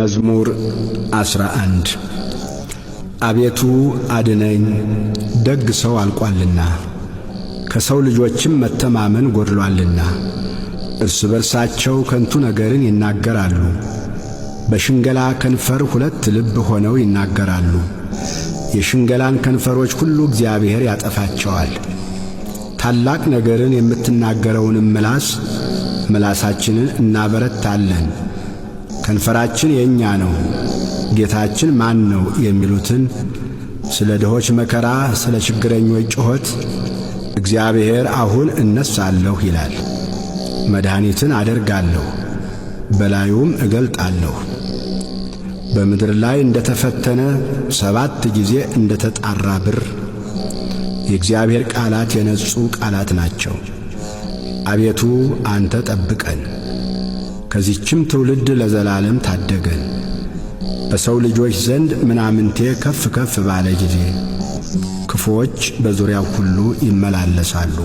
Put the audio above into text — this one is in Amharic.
መዝሙር 11 አቤቱ አድነኝ፣ ደግ ሰው አልቋልና ከሰው ልጆችም መተማመን ጎድሏልና። እርስ በርሳቸው ከንቱ ነገርን ይናገራሉ፣ በሽንገላ ከንፈር ሁለት ልብ ሆነው ይናገራሉ። የሽንገላን ከንፈሮች ሁሉ እግዚአብሔር ያጠፋቸዋል። ታላቅ ነገርን የምትናገረውንም ምላሳችንን እናበረታለን። ከንፈራችን የእኛ ነው፣ ጌታችን ማን ነው የሚሉትን ስለ ድሆች መከራ፣ ስለ ችግረኞች ጩኸት እግዚአብሔር አሁን እነሳለሁ ይላል። መድኃኒትን አደርጋለሁ፣ በላዩም እገልጣለሁ። በምድር ላይ እንደ ተፈተነ 7 ጊዜ እንደ ተጣራ ብር የእግዚአብሔር ቃላት የነጹ ቃላት ናቸው። አቤቱ አንተ ጠብቀን፣ ከዚህችም ትውልድ ለዘላለም ታደገን። በሰው ልጆች ዘንድ ምናምንቴ ከፍ ከፍ ባለ ጊዜ ክፉዎች በዙሪያው ሁሉ ይመላለሳሉ።